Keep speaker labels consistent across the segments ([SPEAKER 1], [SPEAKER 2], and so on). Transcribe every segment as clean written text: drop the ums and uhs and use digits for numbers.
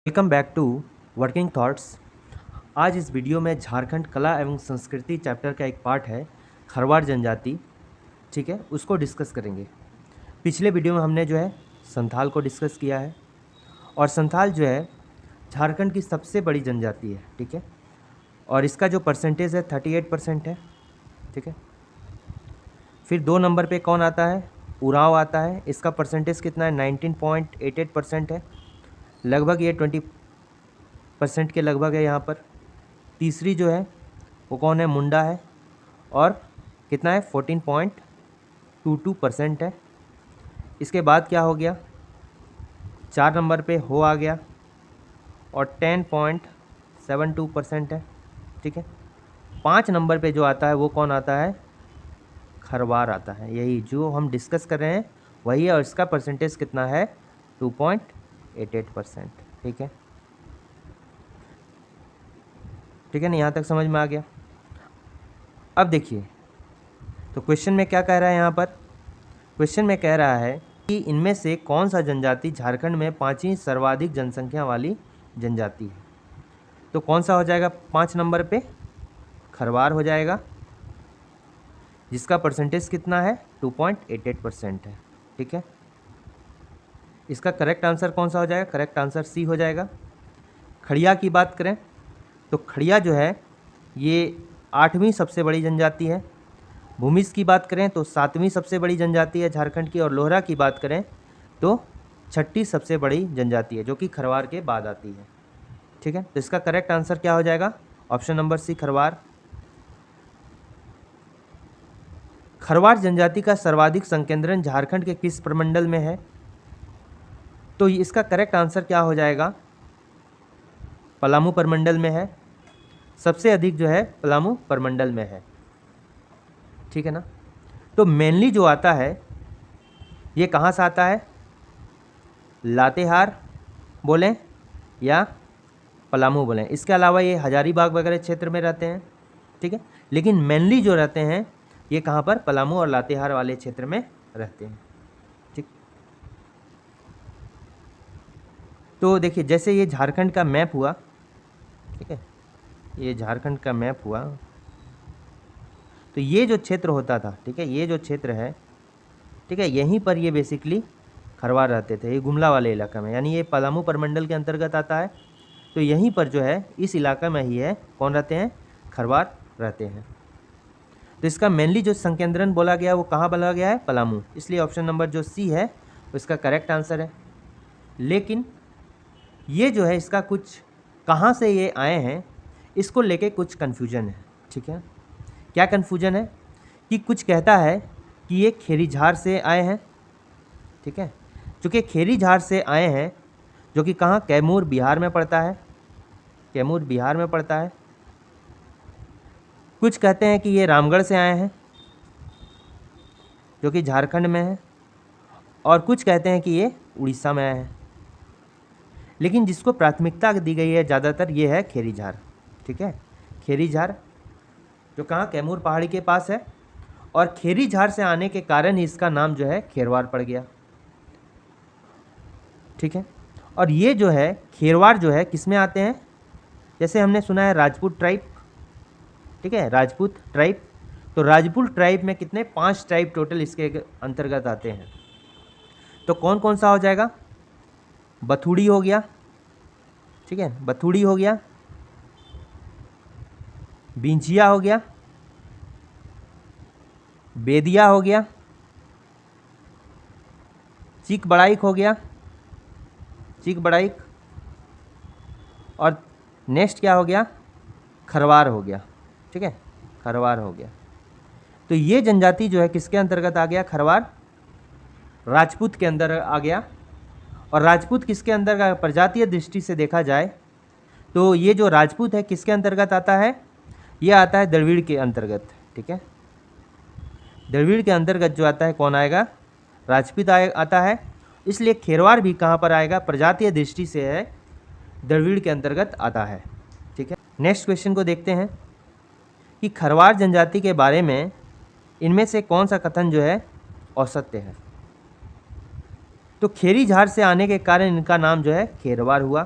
[SPEAKER 1] Welcome back to Working Thoughts. आज इस video में झारखंड कला एवं संस्कृति चैप्टर का एक पार्ट है खरवार जनजाति, ठीक है, उसको डिस्कस करेंगे। पिछले वीडियो में हमने जो है संथाल को डिस्कस किया है और संथाल जो है झारखंड की सबसे बड़ी जनजाति है, ठीक है, और इसका जो परसेंटेज है 38% है, ठीक है। फिर 2 नंबर पे कौन आता है? उरांव आता है। इसका परसेंटेज कितना है? 19.88% है, लगभग ये 20% के लगभग है यहाँ पर। तीसरी जो है वो कौन है? मुंडा है और कितना है? 14.22% है। इसके बाद क्या हो गया? 4 नंबर पे हो आ गया और 10.72% है, ठीक है। 5 नंबर पे जो आता है वो कौन आता है? खरवार आता है। यही जो हम डिस्कस कर रहे हैं वही है और इसका परसेंटेज कितना है? 2.88%, ठीक है। ठीक है ना, यहाँ तक समझ में आ गया। अब देखिए तो क्वेश्चन में क्या कह रहा है यहाँ पर? क्वेश्चन में कह रहा है कि इनमें से कौन सा जनजाति झारखंड में 5वीं सर्वाधिक जनसंख्या वाली जनजाति है? तो कौन सा हो जाएगा 5 नंबर पे? खरवार हो जाएगा, जिसका परसेंटेज कितना है? 2.88% है, ठीक है। इसका करेक्ट आंसर कौन सा हो जाएगा? करेक्ट आंसर सी हो जाएगा। खड़िया की बात करें तो खड़िया जो है ये 8वीं सबसे बड़ी जनजाति है। भूमिज की बात करें तो 7वीं सबसे बड़ी जनजाति है झारखंड की, और लोहरा की बात करें तो 6ठी सबसे बड़ी जनजाति है, जो कि खरवार के बाद आती है, ठीक है। तो इसका करेक्ट आंसर क्या हो जाएगा? Option number C, Kharwar. Kharwar जनजाति का सर्वाधिक संकेंद्रण झारखंड के किस प्रमंडल में है? तो इसका करेक्ट आंसर क्या हो जाएगा? पलामू प्रमंडल में है। सबसे अधिक जो है पलामू प्रमंडल में है, ठीक है ना। तो मेनली जो आता है ये कहाँ से आता है? लातेहार बोलें या पलामू बोलें। इसके अलावा ये हजारीबाग वगैरह क्षेत्र में रहते हैं, ठीक है, लेकिन मेनली जो रहते हैं ये कहाँ पर? पलामू और लातेहार वाले क्षेत्र में रहते हैं, ठीक। तो देखिए जैसे ये झारखंड का मैप हुआ, ठीक है, ये झारखंड का मैप हुआ, तो ये जो क्षेत्र होता था, ठीक है, ये जो क्षेत्र है, ठीक है, यहीं पर ये बेसिकली खरवार रहते थे, ये गुमला वाले इलाका में, यानी ये पलामू प्रमंडल के अंतर्गत आता है। तो यहीं पर जो है इस इलाका में ही है कौन रहते हैं? खरवार रहते हैं। तो इसका मेनली जो संकेंद्रण बोला गया वो कहाँ बोला गया है? पलामू। इसलिए ऑप्शन नंबर जो सी है वो इसका करेक्ट आंसर है। लेकिन ये जो है इसका कुछ कहाँ से ये आए हैं इसको लेके कुछ कन्फ्यूजन है, ठीक है। क्या कन्फ्यूजन है? कि कुछ कहता है कि ये खेरीझार से आए हैं, ठीक है, चूँकि खेरीझार से आए हैं जो कि कहाँ? कैमूर बिहार में पड़ता है, कैमूर बिहार में पड़ता है। कुछ कहते हैं कि ये रामगढ़ से आए हैं जो कि झारखंड में है, और कुछ कहते हैं कि ये उड़ीसा में आए हैं। लेकिन जिसको प्राथमिकता दी गई है ज़्यादातर ये है खेरीझार, ठीक है। खेरीझार जो कहाँ? कैमूर पहाड़ी के पास है, और खेरीझार से आने के कारण ही इसका नाम जो है खेरवार पड़ गया, ठीक है। और ये जो है खेरवार जो है किस में आते हैं? जैसे हमने सुना है राजपूत ट्राइब, ठीक है, राजपूत ट्राइब। तो राजपूत ट्राइब में कितने? 5 ट्राइब टोटल इसके अंतर्गत आते हैं। तो कौन कौन सा हो जाएगा? बथुड़ी हो गया, ठीक है, बथुड़ी हो गया, बिंजिया हो गया, बेदिया हो गया, चीक बड़ाइक हो गया, चीक बड़ाइक, और नेक्स्ट क्या हो गया? खरवार हो गया, ठीक है, खरवार हो गया। तो ये जनजाति जो है किसके अंतर्गत आ गया? खरवार राजपूत के अंदर आ गया। और राजपूत किसके अंदर का? प्रजातीय दृष्टि से देखा जाए तो ये जो राजपूत है किसके अंतर्गत आता है? ये आता है द्रविड़ के अंतर्गत, ठीक है। द्रविड़ के अंतर्गत जो आता है कौन आएगा? राजपूत आता है। इसलिए खेरवार भी कहाँ पर आएगा? प्रजातीय दृष्टि से है द्रविड़ के अंतर्गत आता है, ठीक है। नेक्स्ट क्वेश्चन को देखते हैं कि खरवार जनजाति के बारे में इनमें से कौन सा कथन जो है औसत्य है? तो खेरीझार से आने के कारण इनका नाम जो है खेरवार हुआ,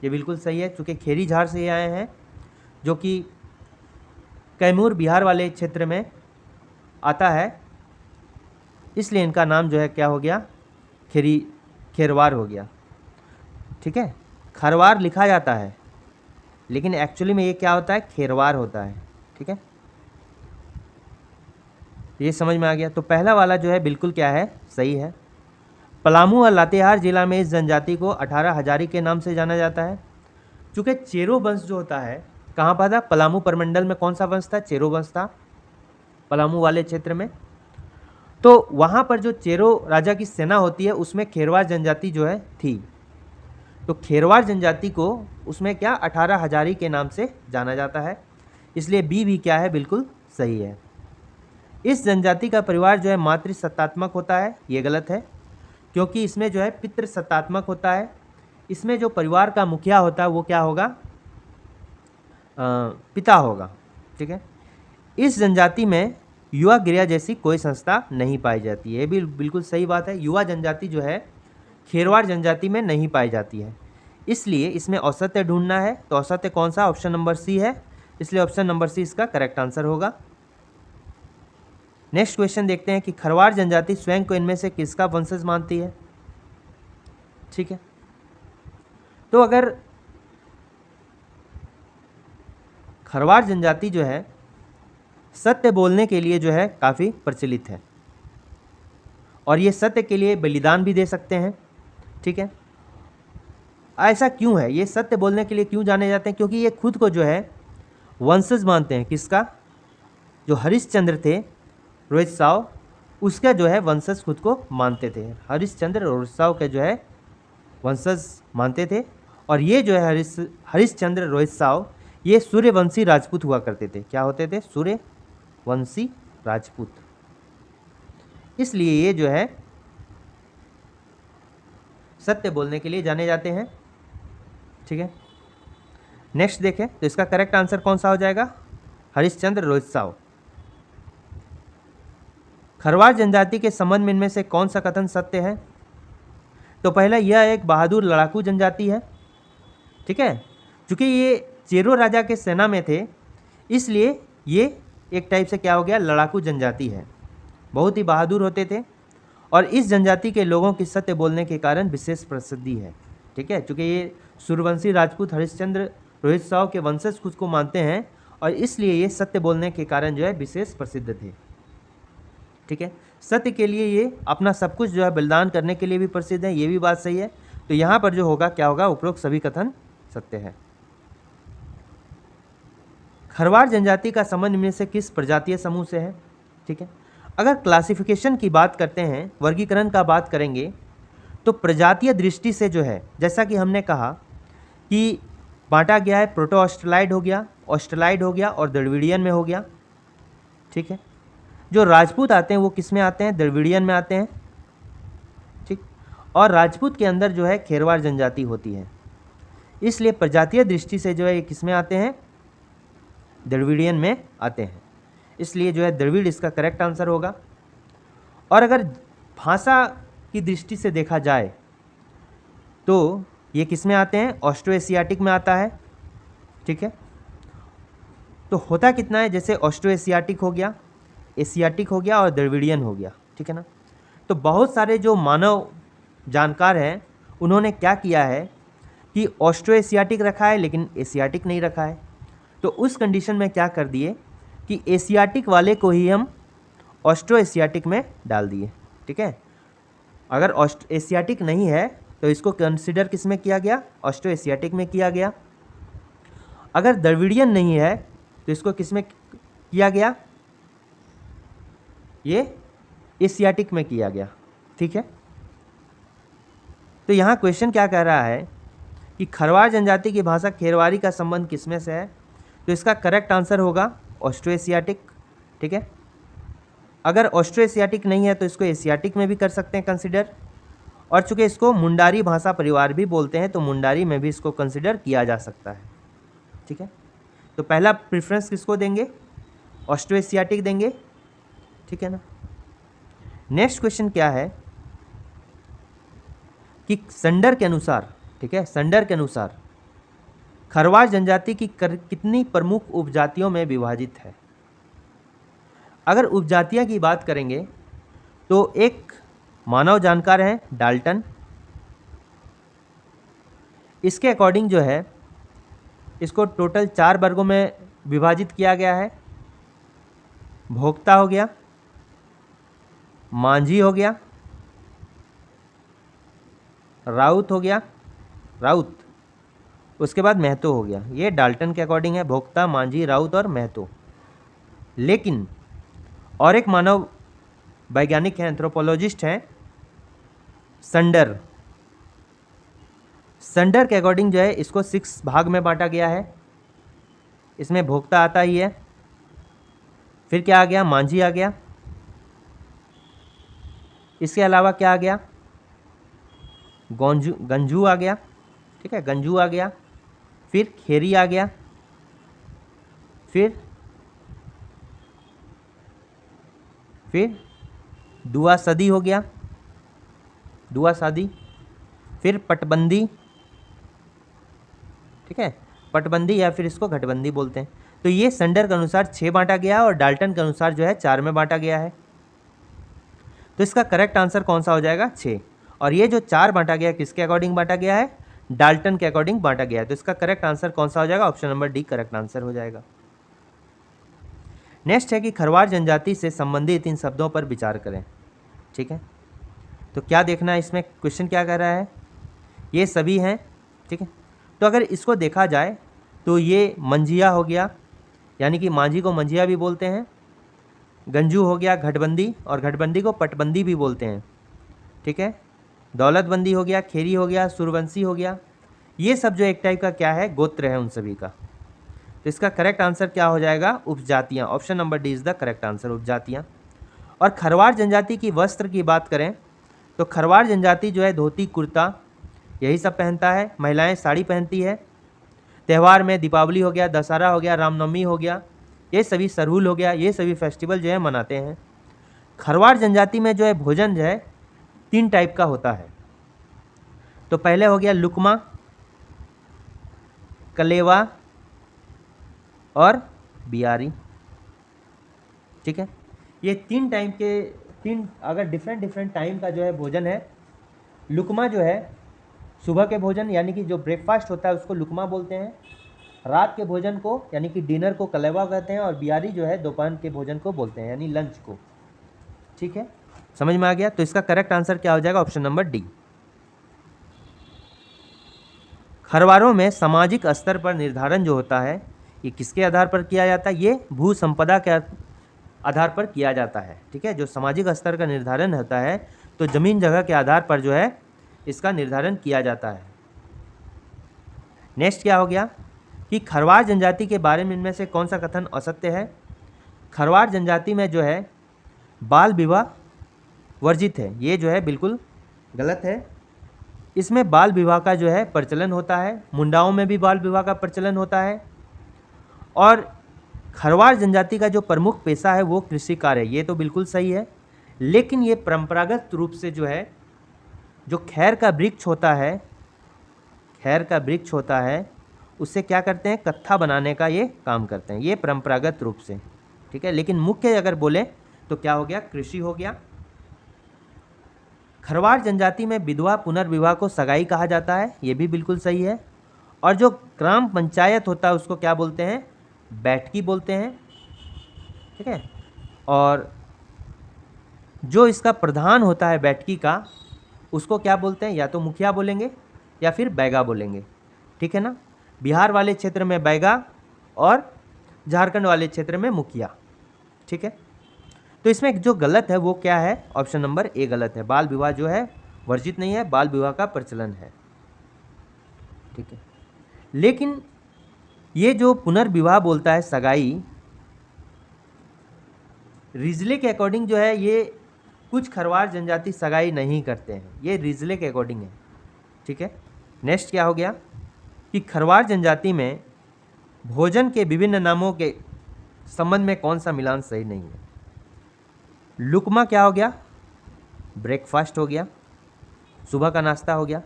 [SPEAKER 1] ये बिल्कुल सही है, चूँकि खेरी झार से ये आए हैं, जो कि कैमूर बिहार वाले क्षेत्र में आता है, इसलिए इनका नाम जो है क्या हो गया, खेरवार हो गया। ठीक है, खरवार लिखा जाता है लेकिन एक्चुअली में ये क्या होता है, खेरवार होता है। ठीक है, ये समझ में आ गया। तो पहला वाला जो है बिल्कुल क्या है, सही है। पलामू और लातेहार जिला में इस जनजाति को 18 हजारी के नाम से जाना जाता है। चूँकि चेरो वंश जो होता है कहाँ पर था, पलामू प्रमंडल में कौन सा वंश था, चेरो वंश था पलामू वाले क्षेत्र में। तो वहाँ पर जो चेरो राजा की सेना होती है उसमें खेरवार जनजाति जो है थी, तो खेरवार जनजाति को उसमें क्या 18 हजारी के नाम से जाना जाता है, इसलिए बी भी क्या है, बिल्कुल सही है। इस जनजाति का परिवार जो है मातृ सत्तात्मक होता है, ये गलत है, क्योंकि इसमें जो है पितृ सत्तात्मक होता है। इसमें जो परिवार का मुखिया होता है वो क्या होगा, पिता होगा। ठीक है, इस जनजाति में युवा गिरिया जैसी कोई संस्था नहीं पाई जाती है, ये भी बिल्कुल सही बात है। युवा जनजाति जो है खेरवार जनजाति में नहीं पाई जाती है, इसलिए इसमें औसत्य ढूंढना है। तो औसत्य कौन सा, ऑप्शन नंबर सी है, इसलिए ऑप्शन नंबर सी इसका करेक्ट आंसर होगा। नेक्स्ट क्वेश्चन देखते हैं कि खरवार जनजाति स्वयं को इनमें से किसका वंशज मानती है। ठीक है, तो अगर खरवार जनजाति जो है सत्य बोलने के लिए जो है काफ़ी प्रचलित है, और ये सत्य के लिए बलिदान भी दे सकते हैं। ठीक है, ऐसा क्यों है, ये सत्य बोलने के लिए क्यों जाने जाते हैं, क्योंकि ये खुद को जो है वंशज मानते हैं। किसका, जो हरिश्चंद्र थे रोहित साव, उसका जो है वंशज खुद को मानते थे। हरिश्चंद्र रोहित साव के जो है वंशज मानते थे, और ये जो है हरिश्चंद्र रोहित साव ये सूर्यवंशी राजपूत हुआ करते थे। क्या होते थे, सूर्यवंशी राजपूत, इसलिए ये जो है सत्य बोलने के लिए जाने जाते हैं। ठीक है, नेक्स्ट देखें तो इसका करेक्ट आंसर कौन सा हो जाएगा, हरिश्चंद्र रोहित साव। खरवार जनजाति के संबंध में इनमें से कौन सा कथन सत्य है, तो पहला यह एक बहादुर लड़ाकू जनजाति है। ठीक है, चूँकि ये चेरो राजा के सेना में थे, इसलिए ये एक टाइप से क्या हो गया, लड़ाकू जनजाति है, बहुत ही बहादुर होते थे, और इस जनजाति के लोगों की सत्य बोलने के कारण विशेष प्रसिद्धि है। ठीक है, चूँकि ये सूर्यवंशी राजपूत हरिश्चंद्र रोहित साव के वंशज खुद को मानते हैं, और इसलिए ये सत्य बोलने के कारण जो है विशेष प्रसिद्ध थे। ठीक है, सत्य के लिए ये अपना सब कुछ जो है बलिदान करने के लिए भी प्रसिद्ध है, ये भी बात सही है। तो यहाँ पर जो होगा क्या होगा, उपरोक्त सभी कथन सत्य है। खरवार जनजाति का संबंध में से किस प्रजातीय समूह से है। ठीक है, अगर क्लासिफिकेशन की बात करते हैं, वर्गीकरण का बात करेंगे, तो प्रजातीय दृष्टि से जो है, जैसा कि हमने कहा कि बांटा गया है, प्रोटो ऑस्ट्रेलाइड हो गया, ऑस्ट्रेलाइड हो गया, और द्रविडियन में हो गया। ठीक है, जो राजपूत आते हैं वो किस में आते हैं, द्रविडियन में आते हैं। ठीक, और राजपूत के अंदर जो है खेरवार जनजाति होती है, इसलिए प्रजातीय दृष्टि से जो है ये किस में आते हैं, द्रविडियन में आते हैं, इसलिए जो है द्रविड़ इसका करेक्ट आंसर होगा। और अगर भाषा की दृष्टि से देखा जाए तो ये किस में आते हैं, ऑस्ट्रो एशियाटिक में आता है। ठीक है, तो होता कितना है, जैसे ऑस्ट्रो एशियाटिक हो गया, एशियाटिक हो गया, और द्रविडियन हो गया। ठीक है ना, तो बहुत सारे जो मानव जानकार हैं उन्होंने क्या किया है कि ऑस्ट्रो एशियाटिक रखा है लेकिन एशियाटिक नहीं रखा है, तो उस कंडीशन में क्या कर दिए कि एशियाटिक वाले को ही हम ऑस्ट्रो एशियाटिक में डाल दिए। ठीक है, अगर एशियाटिक नहीं है तो इसको कंसिडर किस में किया गया, ऑस्ट्रो एशियाटिक में किया गया। अगर द्रविडियन नहीं है तो इसको किस में किया गया, ये एशियाटिक में किया गया। ठीक है, तो यहाँ क्वेश्चन क्या कह रहा है कि खरवार जनजाति की भाषा खेरवारी का संबंध किसमें से है, तो इसका करेक्ट आंसर होगा ऑस्ट्रो एशियाटिक। ठीक है, अगर ऑस्ट्रो एशियाटिक नहीं है तो इसको एशियाटिक में भी कर सकते हैं कंसिडर, और चूँकि इसको मुंडारी भाषा परिवार भी बोलते हैं तो मुंडारी में भी इसको कंसिडर किया जा सकता है। ठीक है, तो पहला प्रेफरेंस किसको देंगे, ऑस्ट्रो एशियाटिक देंगे। ठीक है ना, नेक्स्ट क्वेश्चन क्या है कि संडर के अनुसार, ठीक है, संडर के अनुसार खरवार जनजाति की कितनी प्रमुख उपजातियों में विभाजित है? अगर उपजातियां की बात करेंगे तो एक मानव जानकार हैं डाल्टन, इसके अकॉर्डिंग जो है इसको टोटल 4 वर्गों में विभाजित किया गया है। भोक्ता हो गया, मांझी हो गया, राउत हो गया, राउत, उसके बाद महतो हो गया। ये डाल्टन के अकॉर्डिंग है, भोक्ता, मांझी, राउत और महतो। लेकिन और एक मानव वैज्ञानिक हैं, एंथ्रोपोलॉजिस्ट हैं, संडर। संडर के अकॉर्डिंग जो है इसको 6 भाग में बांटा गया है। इसमें भोक्ता आता ही है, फिर क्या आ गया, मांझी आ गया, इसके अलावा क्या आ गया, गंजू आ गया, ठीक है, गंजू आ गया, फिर खेरी आ गया, फिर दुआ सदी हो गया, दुआ सादी, फिर पटबंदी, ठीक है, पटबंदी या फिर इसको घटबंदी बोलते हैं। तो ये संडर के अनुसार 6 बांटा गया है और डाल्टन के अनुसार जो है 4 में बांटा गया है। तो इसका करेक्ट आंसर कौन सा हो जाएगा, 6। और ये जो 4 बांटा गया किसके अकॉर्डिंग बांटा गया है, डाल्टन के अकॉर्डिंग बांटा गया है। तो इसका करेक्ट आंसर कौन सा हो जाएगा, option number D correct answer हो जाएगा। नेक्स्ट है कि खरवार जनजाति से संबंधित इन शब्दों पर विचार करें, ठीक है। तो क्या देखना है इसमें, क्वेश्चन क्या कह रहा है, ये सभी हैं, ठीक है। तो अगर इसको देखा जाए तो ये मंझिया हो गया, यानी कि मांझी को मंझिया भी बोलते हैं, गंजू हो गया घटबंदी, और घटबंदी को पटबंदी भी बोलते हैं, ठीक है, दौलतबंदी हो गया, खेरी हो गया, सूरवंशी हो गया। ये सब जो एक टाइप का क्या है, गोत्र है उन सभी का। तो इसका करेक्ट आंसर क्या हो जाएगा, उपजातियाँ। Option number D is the correct answer, उपजातियाँ। और खरवार जनजाति की वस्त्र की बात करें तो खरवार जनजाति जो है धोती कुर्ता यही सब पहनता है, महिलाएं साड़ी पहनती है। त्यौहार में दीपावली हो गया, दशहरा हो गया, रामनवमी हो गया, ये सभी सरहुल हो गया, ये सभी फेस्टिवल जो है मनाते हैं। खरवार जनजाति में जो है भोजन जो है 3 टाइप का होता है। तो पहले हो गया लुकमा, कलेवा और बियारी, ठीक है। ये 3 टाइम के 3 अगर डिफरेंट टाइम का जो है भोजन है। लुकमा जो है सुबह के भोजन यानी कि जो ब्रेकफास्ट होता है उसको लुकमा बोलते हैं, रात के भोजन को यानी कि डिनर को कलेवा कहते हैं, और बियारी जो है दोपहर के भोजन को बोलते हैं यानी लंच को, ठीक है, समझ में आ गया। तो इसका करेक्ट आंसर क्या हो जाएगा, ऑप्शन नंबर डी। खरवारों में सामाजिक स्तर पर निर्धारण जो होता है ये किसके आधार पर किया जाता है, ये भू संपदा के आधार पर किया जाता है, ठीक है। जो सामाजिक स्तर का निर्धारण होता है तो ज़मीन जगह के आधार पर जो है इसका निर्धारण किया जाता है। नेक्स्ट क्या हो गया कि खरवार जनजाति के बारे में इनमें से कौन सा कथन असत्य है। खरवार जनजाति में जो है बाल विवाह वर्जित है, ये जो है बिल्कुल गलत है। इसमें बाल विवाह का जो है प्रचलन होता है, मुंडाओं में भी बाल विवाह का प्रचलन होता है। और खरवार जनजाति का जो प्रमुख पेशा है वो कृषि कार्य है, ये तो बिल्कुल सही है। लेकिन ये परंपरागत रूप से जो है जो खैर का वृक्ष होता है, खैर का वृक्ष होता है उससे क्या करते हैं, कत्था बनाने का ये काम करते हैं, ये परंपरागत रूप से, ठीक है। लेकिन मुख्य अगर बोले तो क्या हो गया, कृषि हो गया। खरवार जनजाति में विधवा पुनर्विवाह को सगाई कहा जाता है, ये भी बिल्कुल सही है। और जो ग्राम पंचायत होता है उसको क्या बोलते हैं, बैठकी बोलते हैं, ठीक है। और जो इसका प्रधान होता है बैठकी का उसको क्या बोलते हैं, या तो मुखिया बोलेंगे या फिर बैगा बोलेंगे, ठीक है ना। बिहार वाले क्षेत्र में बैगा और झारखंड वाले क्षेत्र में मुखिया, ठीक है। तो इसमें जो गलत है वो क्या है, ऑप्शन नंबर ए गलत है। बाल विवाह जो है वर्जित नहीं है, बाल विवाह का प्रचलन है, ठीक है। लेकिन ये जो पुनर्विवाह बोलता है सगाई, रिजले के अकॉर्डिंग जो है ये कुछ खरवार जनजाति सगाई नहीं करते हैं, ये रिजले के अकॉर्डिंग है, ठीक है। नेक्स्ट क्या हो गया कि खरवार जनजाति में भोजन के विभिन्न नामों के संबंध में कौन सा मिलान सही नहीं है। लुकमा क्या हो गया, ब्रेकफास्ट हो गया, सुबह का नाश्ता हो गया।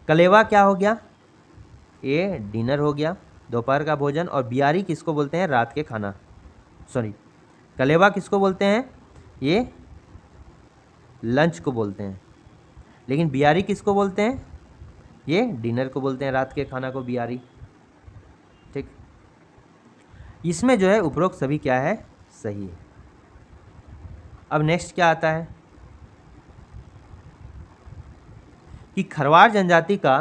[SPEAKER 1] कलेवा क्या हो गया, ये डिनर हो गया, दोपहर का भोजन। और बियारी किसको बोलते हैं? रात के खाना, सॉरी कलेवा किसको बोलते हैं? ये लंच को बोलते हैं। लेकिन बियारी किसको बोलते हैं? ये डिनर को बोलते हैं, रात के खाना को बियारी। ठीक, इसमें जो है उपरोक्त सभी क्या है? सही है। अब नेक्स्ट क्या आता है कि खरवार जनजाति का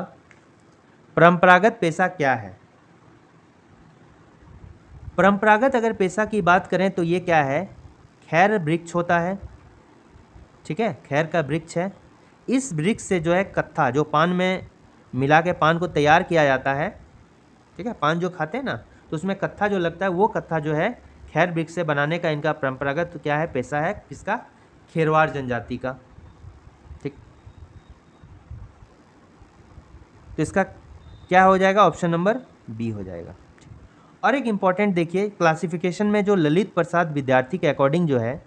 [SPEAKER 1] परंपरागत पेशा क्या है? परंपरागत अगर पेशा की बात करें तो ये क्या है? खैर वृक्ष होता है, ठीक है, खैर का वृक्ष है। इस वृक्ष से जो है कत्था, जो पान में मिला के पान को तैयार किया जाता है, ठीक है, पान जो खाते हैं ना, तो उसमें कत्था जो लगता है, वो कत्था जो है खैर वृक्ष से बनाने का इनका परंपरागत क्या है? पेशा है। किसका? खेरवार जनजाति का। ठीक, तो इसका क्या हो जाएगा? ऑप्शन नंबर बी हो जाएगा। और एक इम्पॉर्टेंट देखिए, क्लासिफिकेशन में जो ललित प्रसाद विद्यार्थी के अकॉर्डिंग जो है,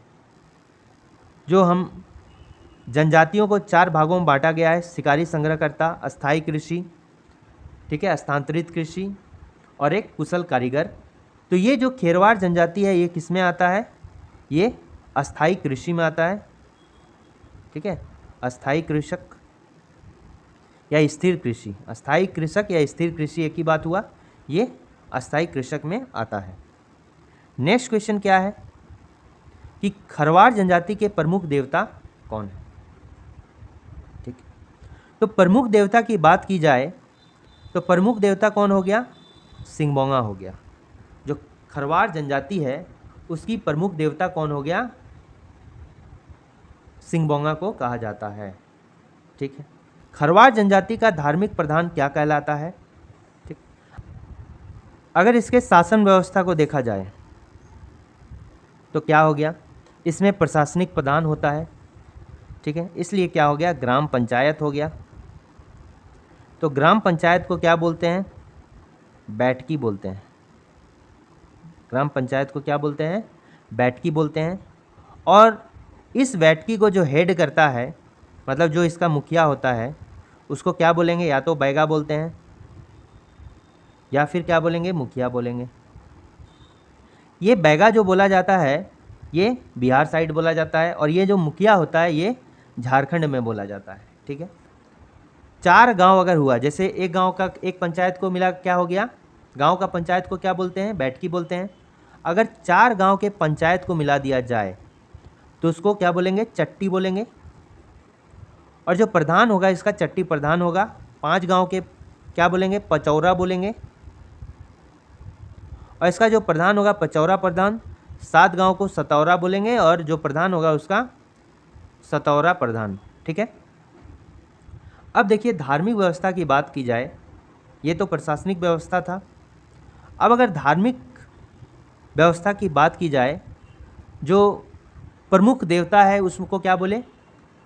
[SPEAKER 1] जो हम जनजातियों को 4 भागों में बांटा गया है: शिकारी संग्रहकर्ता, अस्थायी कृषि, ठीक है, स्थानांतरित कृषि, और एक कुशल कारीगर। तो ये जो खेरवार जनजाति है ये किस में आता है? ये अस्थायी कृषि में आता है, ठीक है, अस्थायी कृषक या स्थिर कृषि। अस्थायी कृषक या स्थिर कृषि एक ही बात हुआ, ये अस्थायी कृषक में आता है। नेक्स्ट क्वेश्चन क्या है कि खरवार जनजाति के प्रमुख देवता कौन है? ठीक, तो प्रमुख देवता की बात की जाए तो प्रमुख देवता कौन हो गया? सिंगबोंगा हो गया। जो खरवार जनजाति है उसकी प्रमुख देवता कौन हो गया? सिंगबोंगा को कहा जाता है। ठीक है, खरवार जनजाति का धार्मिक प्रधान क्या कहलाता है? ठीक, अगर इसके शासन व्यवस्था को देखा जाए तो क्या हो गया? इसमें प्रशासनिक प्रधान होता है, ठीक है, इसलिए क्या हो गया? ग्राम पंचायत हो गया। तो ग्राम पंचायत को क्या बोलते हैं? बैठकी बोलते हैं। ग्राम पंचायत को क्या बोलते हैं? बैठकी बोलते हैं। और इस बैठकी को जो हेड करता है, मतलब जो इसका मुखिया होता है, उसको क्या बोलेंगे? या तो बैगा बोलते हैं या फिर क्या बोलेंगे? मुखिया बोलेंगे। ये बैगा जो बोला जाता है ये बिहार साइड बोला जाता है, और ये जो मुखिया होता है ये झारखंड में बोला जाता है। ठीक है, 4 गांव अगर हुआ, जैसे एक गांव का एक पंचायत को मिला, क्या हो गया? गांव का पंचायत को क्या बोलते हैं? बैठकी बोलते हैं। अगर 4 गांव के पंचायत को मिला दिया जाए तो उसको क्या बोलेंगे? चट्टी बोलेंगे। और जो प्रधान होगा इसका चट्टी प्रधान होगा। 5 गांव के क्या बोलेंगे? पचौरा बोलेंगे। और इसका जो प्रधान होगा पचौरा प्रधान। 7 गांव को सतौरा बोलेंगे और जो प्रधान होगा उसका सतौरा प्रधान। ठीक है, अब देखिए धार्मिक व्यवस्था की बात की जाए, ये तो प्रशासनिक व्यवस्था था। अब अगर धार्मिक व्यवस्था की बात की जाए, जो प्रमुख देवता है उसको क्या बोले?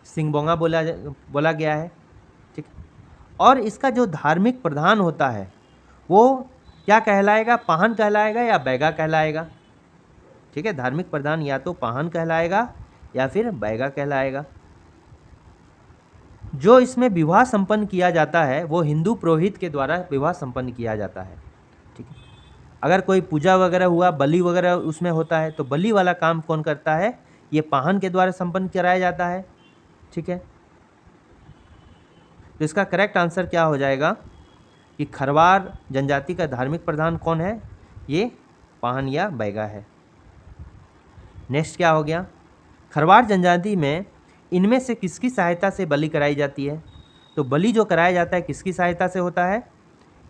[SPEAKER 1] सिंगबोंगा बोला गया है। ठीक, और इसका जो धार्मिक प्रधान होता है वो क्या कहलाएगा? पाहन कहलाएगा या बैगा कहलाएगा? ठीक है, धार्मिक प्रधान या तो पाहन कहलाएगा या फिर बैगा कहलाएगा। जो इसमें विवाह संपन्न किया जाता है वो हिंदू पुरोहित के द्वारा विवाह संपन्न किया जाता है। ठीक है, अगर कोई पूजा वगैरह हुआ, बलि वगैरह उसमें होता है, तो बलि वाला काम कौन करता है? ये पाहन के द्वारा संपन्न कराया जाता है। ठीक है, तो इसका करेक्ट आंसर क्या हो जाएगा कि खरवार जनजाति का धार्मिक प्रधान कौन है? ये पाहन या बैगा है। नेक्स्ट क्या हो गया? खरवार जनजाति में इनमें से किसकी सहायता से बलि कराई जाती है? तो बलि जो कराया जाता है किसकी सहायता से होता है?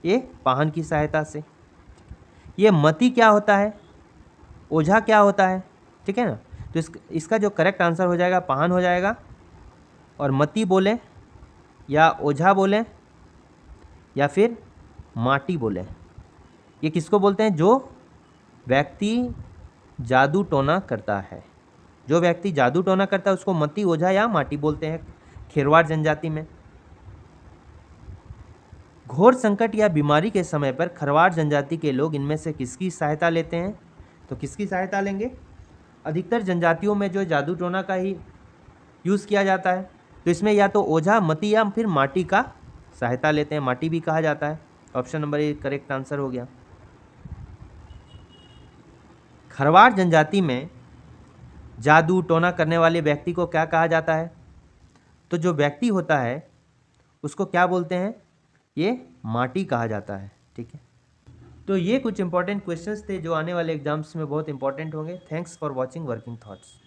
[SPEAKER 1] ये पाहन की सहायता से। ये मती क्या होता है? ओझा क्या होता है? ठीक है ना, तो इसका जो करेक्ट आंसर हो जाएगा पाहन हो जाएगा। और मती बोले या ओझा बोले या फिर माटी बोले, ये किसको बोलते हैं? जो व्यक्ति जादू टोना करता है। जो व्यक्ति जादू टोना करता है उसको मती, ओझा या माटी बोलते हैं खेरवार जनजाति में। घोर संकट या बीमारी के समय पर खरवार जनजाति के लोग इनमें से किसकी सहायता लेते हैं? तो किसकी सहायता लेंगे? अधिकतर जनजातियों में जो जादू टोना का ही यूज़ किया जाता है, तो इसमें या तो ओझा, मती या फिर माटी का सहायता लेते हैं। माटी भी कहा जाता है। Option number A correct answer हो गया। खरवार जनजाति में जादू टोना करने वाले व्यक्ति को क्या कहा जाता है? तो जो व्यक्ति होता है उसको क्या बोलते हैं? ये माटी कहा जाता है। ठीक है, तो ये कुछ इंपॉर्टेंट क्वेश्चंस थे जो आने वाले एग्जाम्स में बहुत इंपॉर्टेंट होंगे। Thanks for watching working thoughts.